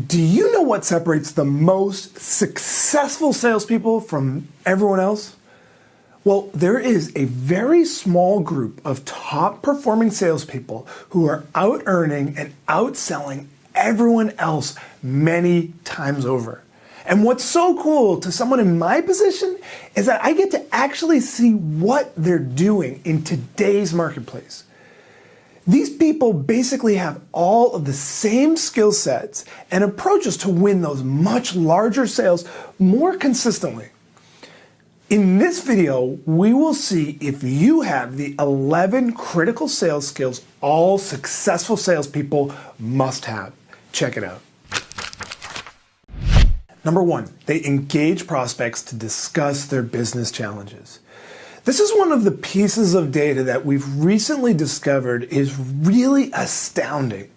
Do you know what separates the most successful salespeople from everyone else? Well, there is a very small group of top performing salespeople who are out earning and outselling everyone else many times over. And what's so cool to someone in my position is that I get to actually see what they're doing in today's marketplace. These people basically have all of the same skill sets and approaches to win those much larger sales more consistently. In this video, we will see if you have the 11 critical sales skills all successful salespeople must have. Check it out. Number 1, they engage prospects to discuss their business challenges. This is one of the pieces of data that we've recently discovered is really astounding.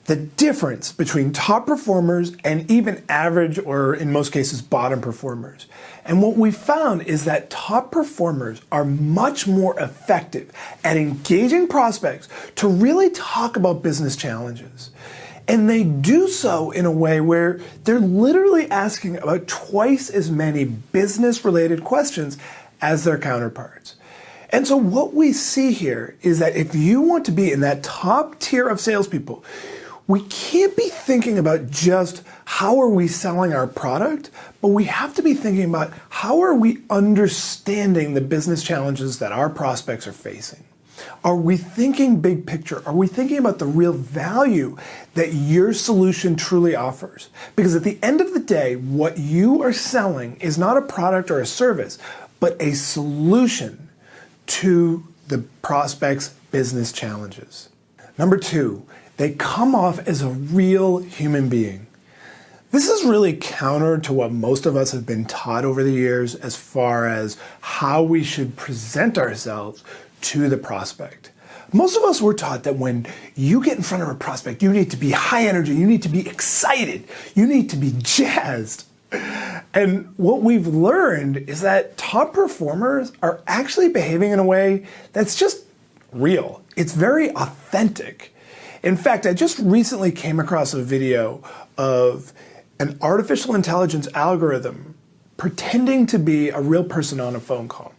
The difference between top performers and even average, or in most cases, bottom performers. And what we found is that top performers are much more effective at engaging prospects to really talk about business challenges. And they do so in a way where they're literally asking about twice as many business-related questions as their counterparts. And so what we see here is that if you want to be in that top tier of salespeople, we can't be thinking about just how are we selling our product, but we have to be thinking about how are we understanding the business challenges that our prospects are facing. Are we thinking big picture? Are we thinking about the real value that your solution truly offers? Because at the end of the day, what you are selling is not a product or a service, but a solution to the prospect's business challenges. Number 2, they come off as a real human being. This is really counter to what most of us have been taught over the years as far as how we should present ourselves to the prospect. Most of us were taught that when you get in front of a prospect, you need to be high energy, you need to be excited, you need to be jazzed. And what we've learned is that top performers are actually behaving in a way that's just real. It's very authentic. In fact, I just recently came across a video of an artificial intelligence algorithm pretending to be a real person on a phone call.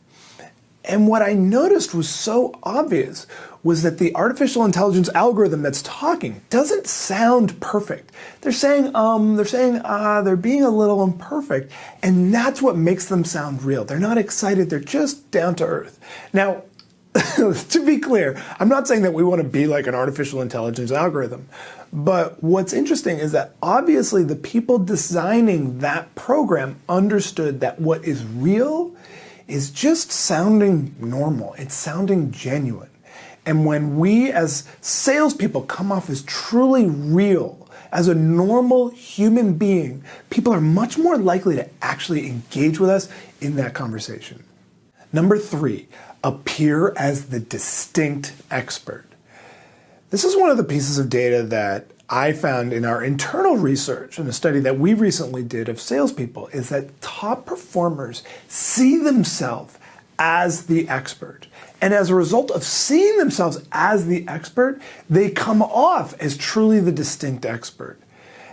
And what I noticed was so obvious was that the artificial intelligence algorithm that's talking doesn't sound perfect. They're saying, they're being a little imperfect, and that's what makes them sound real. They're not excited, they're just down to earth. Now, to be clear, I'm not saying that we want to be like an artificial intelligence algorithm, but what's interesting is that obviously the people designing that program understood that what is real is just sounding normal. It's sounding genuine. And when we as salespeople come off as truly real, as a normal human being, people are much more likely to actually engage with us in that conversation. Number 3, appear as the distinct expert. This is one of the pieces of data that I found in our internal research in a study that we recently did of salespeople is that top performers see themselves as the expert. And as a result of seeing themselves as the expert, they come off as truly the distinct expert.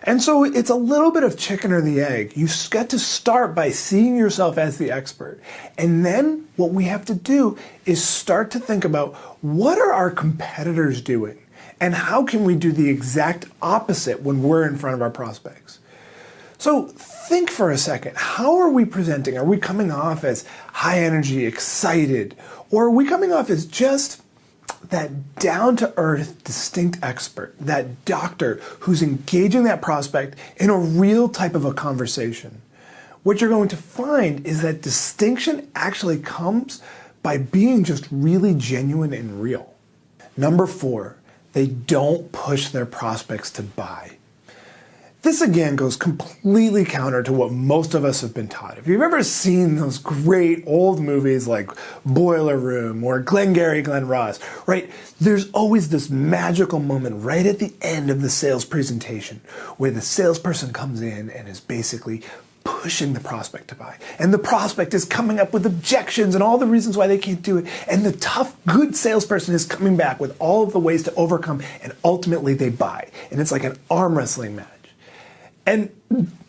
And so it's a little bit of chicken or the egg. You get to start by seeing yourself as the expert. And then what we have to do is start to think about what are our competitors doing? And how can we do the exact opposite when we're in front of our prospects? So think for a second, how are we presenting? Are we coming off as high energy, excited? Or are we coming off as just that down-to-earth, distinct expert, that doctor who's engaging that prospect in a real type of a conversation? What you're going to find is that distinction actually comes by being just really genuine and real. Number 4, they don't push their prospects to buy. This again goes completely counter to what most of us have been taught. If you've ever seen those great old movies like Boiler Room or Glengarry Glen Ross, right? There's always this magical moment right at the end of the sales presentation where the salesperson comes in and is basically pushing the prospect to buy. And the prospect is coming up with objections and all the reasons why they can't do it. And the tough, good salesperson is coming back with all of the ways to overcome, and ultimately they buy. And it's like an arm wrestling match. And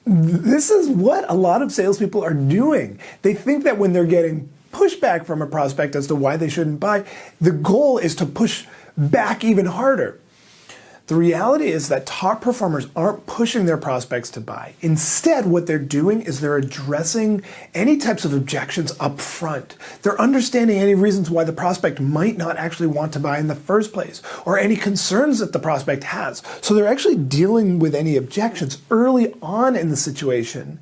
this is what a lot of salespeople are doing. They think that when they're getting pushback from a prospect as to why they shouldn't buy, the goal is to push back even harder. The reality is that top performers aren't pushing their prospects to buy. Instead, what they're doing is they're addressing any types of objections up front. They're understanding any reasons why the prospect might not actually want to buy in the first place, or any concerns that the prospect has. So they're actually dealing with any objections early on in the situation.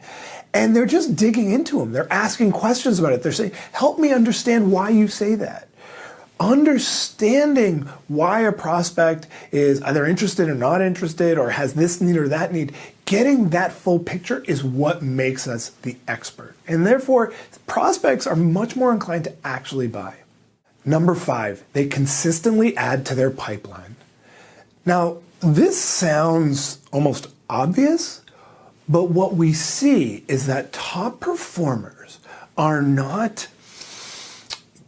And they're just digging into them. They're asking questions about it. They're saying, help me understand why you say that. Understanding why a prospect is either interested or not interested, or has this need or that need, getting that full picture is what makes us the expert. And therefore, prospects are much more inclined to actually buy. Number 5, they consistently add to their pipeline. Now, this sounds almost obvious, but what we see is that top performers are not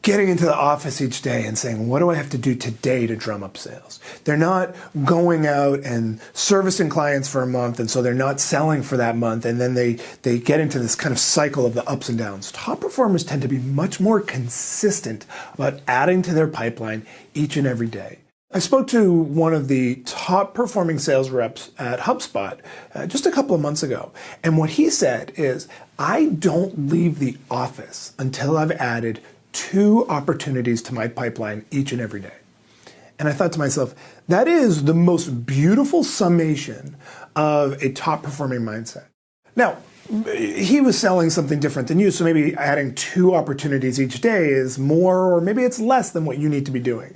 getting into the office each day and saying, what do I have to do today to drum up sales? They're not going out and servicing clients for a month, and so they're not selling for that month, and then they get into this kind of cycle of the ups and downs. Top performers tend to be much more consistent about adding to their pipeline each and every day. I spoke to one of the top performing sales reps at HubSpot just a couple of months ago. And what he said is, I don't leave the office until I've added 2 opportunities to my pipeline each and every day. And I thought to myself, that is the most beautiful summation of a top performing mindset. Now, he was selling something different than you, so maybe adding 2 opportunities each day is more, or maybe it's less than what you need to be doing.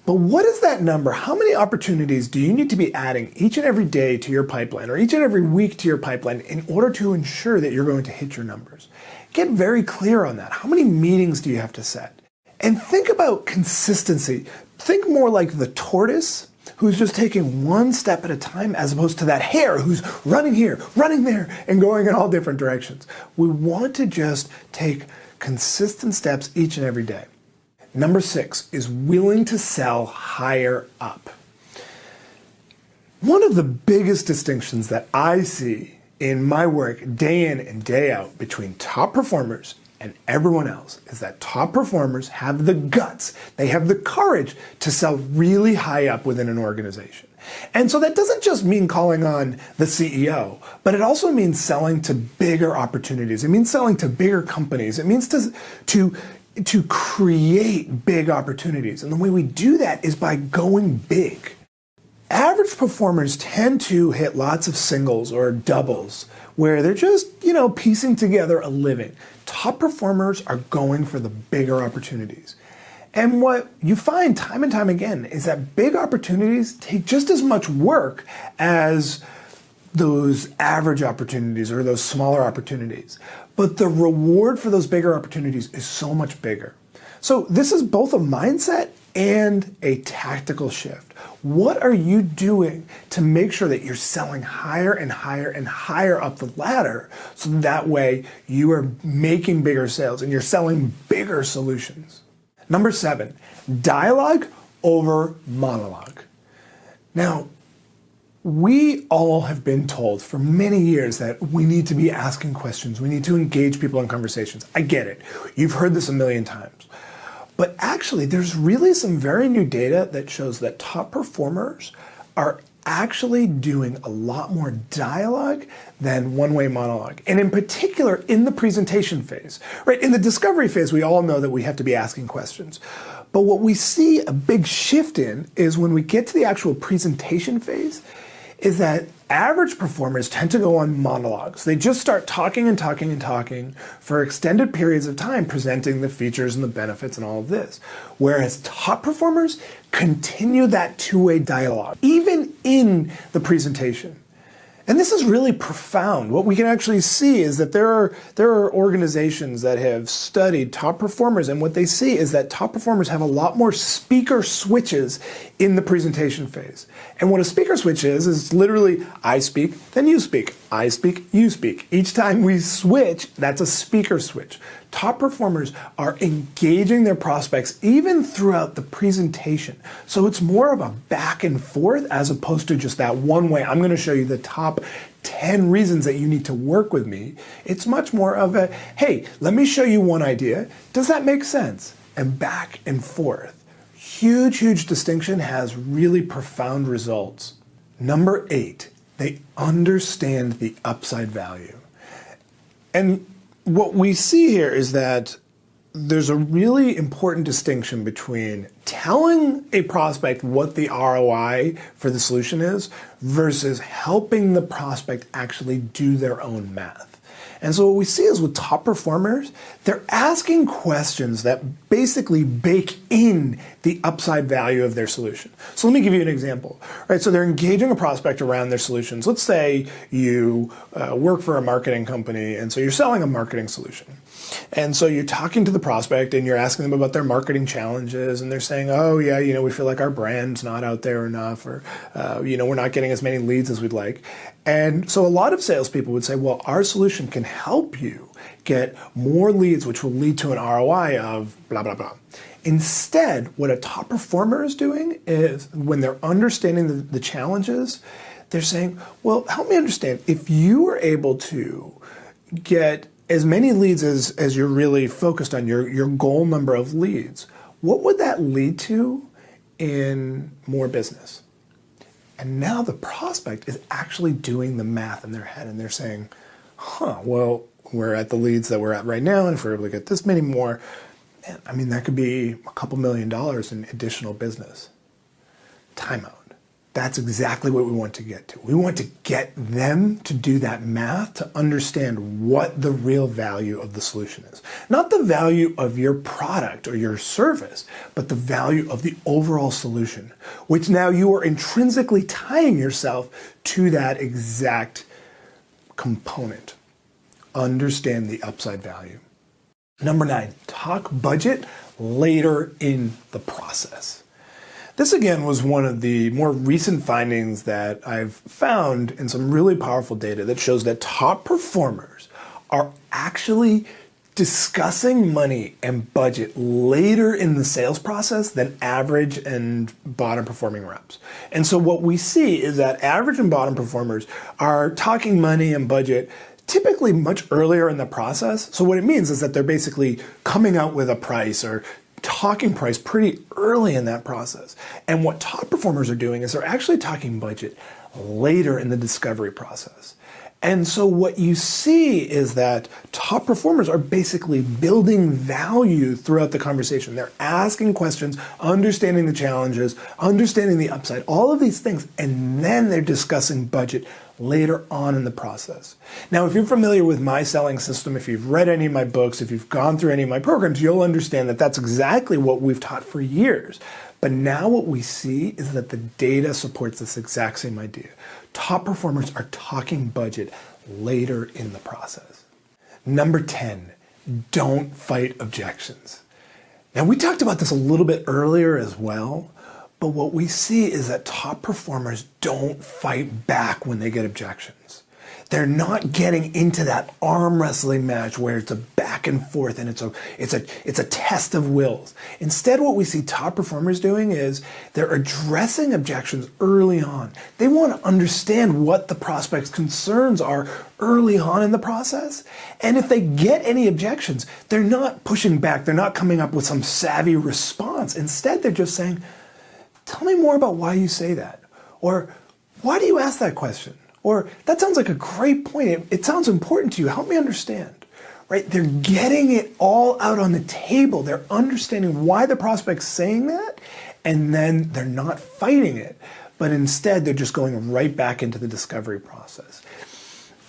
But what is that number? How many opportunities do you need to be adding each and every day to your pipeline, or each and every week to your pipeline, in order to ensure that you're going to hit your numbers? Get very clear on that. How many meetings do you have to set? And think about consistency. Think more like the tortoise who's just taking one step at a time, as opposed to that hare who's running here, running there, and going in all different directions. We want to just take consistent steps each and every day. Number 6 is willing to sell higher up. One of the biggest distinctions that I see in my work day in and day out between top performers and everyone else is that top performers have the guts, they have the courage to sell really high up within an organization. And so that doesn't just mean calling on the CEO, but it also means selling to bigger opportunities. It means selling to bigger companies. It means to create big opportunities. And the way we do that is by going big. Average performers tend to hit lots of singles or doubles where they're just, piecing together a living. Top performers are going for the bigger opportunities. And what you find time and time again is that big opportunities take just as much work as those average opportunities or those smaller opportunities. But the reward for those bigger opportunities is so much bigger. So this is both a mindset and a tactical shift. What are you doing to make sure that you're selling higher and higher and higher up the ladder, so that way you are making bigger sales and you're selling bigger solutions? Number 7, dialogue over monologue. Now, we all have been told for many years that we need to be asking questions. We need to engage people in conversations. I get it. You've heard this a million times. But actually, there's really some very new data that shows that top performers are actually doing a lot more dialogue than one-way monologue. And in particular, in the presentation phase, right? In the discovery phase, we all know that we have to be asking questions. But what we see a big shift in is when we get to the actual presentation phase, is that average performers tend to go on monologues. They just start talking and talking and talking for extended periods of time, presenting the features and the benefits and all of this. Whereas top performers continue that two-way dialogue, even in the presentation. And this is really profound. What we can actually see is that there are organizations that have studied top performers, and what they see is that top performers have a lot more speaker switches in the presentation phase. And what a speaker switch is literally I speak, then you speak. I speak, you speak. Each time we switch, that's a speaker switch. Top performers are engaging their prospects even throughout the presentation. So it's more of a back and forth as opposed to just that one way. I'm going to show you the top 10 reasons that you need to work with me. It's much more of a, hey, let me show you one idea. Does that make sense? And back and forth. Huge, huge distinction has really profound results. Number 8, they understand the upside value. And what we see here is that there's a really important distinction between telling a prospect what the ROI for the solution is versus helping the prospect actually do their own math. And so what we see is with top performers, they're asking questions that basically bake in the upside value of their solution. So let me give you an example. Right, so they're engaging a prospect around their solutions. Let's say you work for a marketing company, and so you're selling a marketing solution. And so you're talking to the prospect and you're asking them about their marketing challenges, and they're saying, oh yeah, we feel like our brand's not out there enough, or we're not getting as many leads as we'd like. And so a lot of salespeople would say, well, our solution can help you get more leads, which will lead to an ROI of blah, blah, blah. Instead, what a top performer is doing is when they're understanding the challenges, they're saying, well, help me understand, if you were able to get as many leads as you're really focused on, your goal number of leads, what would that lead to in more business? And now the prospect is actually doing the math in their head, and they're saying, well, we're at the leads that we're at right now, and if we're able to get this many more, man, that could be a couple $1 million in additional business. Timeout. That's exactly what we want to get to. We want to get them to do that math to understand what the real value of the solution is. Not the value of your product or your service, but the value of the overall solution, which now you are intrinsically tying yourself to that exact component. Understand the upside value. Number 9, talk budget later in the process. This again was one of the more recent findings that I've found in some really powerful data that shows that top performers are actually discussing money and budget later in the sales process than average and bottom performing reps. And so what we see is that average and bottom performers are talking money and budget typically much earlier in the process. So what it means is that they're basically coming out with a price or talking price pretty early in that process. And what top performers are doing is they're actually talking budget later in the discovery process. And so what you see is that top performers are basically building value throughout the conversation. They're asking questions, understanding the challenges, understanding the upside, all of these things, and then they're discussing budget later on in the process. Now, if you're familiar with my selling system, if you've read any of my books, if you've gone through any of my programs, you'll understand that that's exactly what we've taught for years. But now what we see is that the data supports this exact same idea. Top performers are talking budget later in the process. Number 10, don't fight objections. Now, we talked about this a little bit earlier as well, but what we see is that top performers don't fight back when they get objections. They're not getting into that arm wrestling match where it's a back and forth and it's a test of wills. Instead, what we see top performers doing is they're addressing objections early on. They want to understand what the prospect's concerns are early on in the process. And if they get any objections, they're not pushing back. They're not coming up with some savvy response. Instead, they're just saying, tell me more about why you say that. Or why do you ask that question? Or that sounds like a great point. It sounds important to you. Help me understand. Right? They're getting it all out on the table. They're understanding why the prospect's saying that, and then they're not fighting it. But instead, they're just going right back into the discovery process.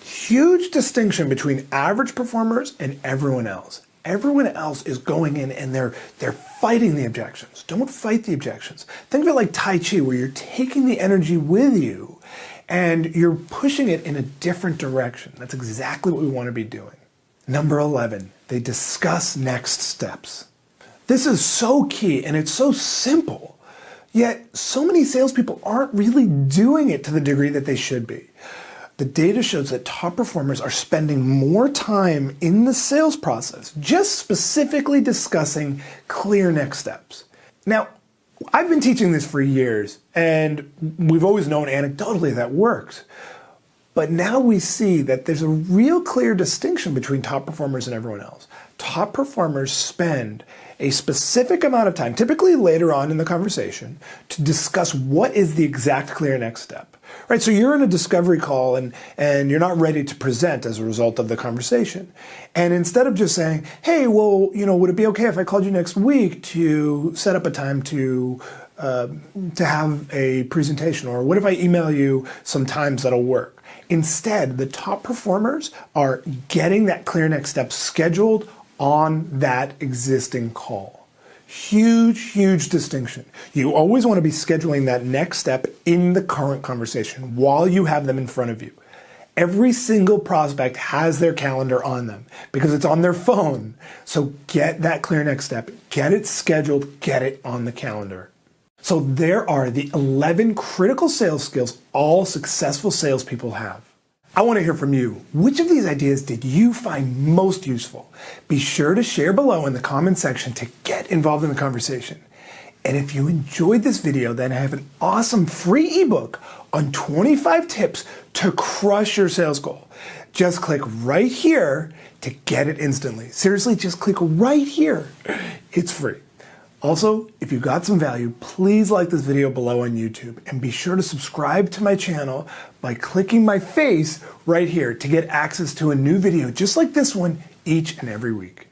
Huge distinction between average performers and everyone else. Everyone else is going in and they're fighting the objections. Don't fight the objections. Think of it like Tai Chi, where you're taking the energy with you and you're pushing it in a different direction. That's exactly what we want to be doing. Number 11, they discuss next steps. This is so key and it's so simple, yet so many salespeople aren't really doing it to the degree that they should be. The data shows that top performers are spending more time in the sales process, just specifically discussing clear next steps. Now, I've been teaching this for years, and we've always known anecdotally that works. But now we see that there's a real clear distinction between top performers and everyone else. Top performers spend a specific amount of time, typically later on in the conversation, to discuss what is the exact clear next step. Right? So you're in a discovery call and you're not ready to present as a result of the conversation. And instead of just saying, hey, well, would it be okay if I called you next week to set up a time to have a presentation? Or what if I email you some times that'll work? Instead, the top performers are getting that clear next step scheduled on that existing call. Huge, huge distinction. You always want to be scheduling that next step in the current conversation while you have them in front of you. Every single prospect has their calendar on them because it's on their phone. So get that clear next step, get it scheduled, get it on the calendar. So there are the 11 critical sales skills all successful salespeople have. I want to hear from you. Which of these ideas did you find most useful? Be sure to share below in the comment section to get involved in the conversation. And if you enjoyed this video, then I have an awesome free ebook on 25 tips to crush your sales goal. Just click right here to get it instantly. Seriously, just click right here. It's free. Also, if you got some value, please like this video below on YouTube and be sure to subscribe to my channel by clicking my face right here to get access to a new video just like this one each and every week.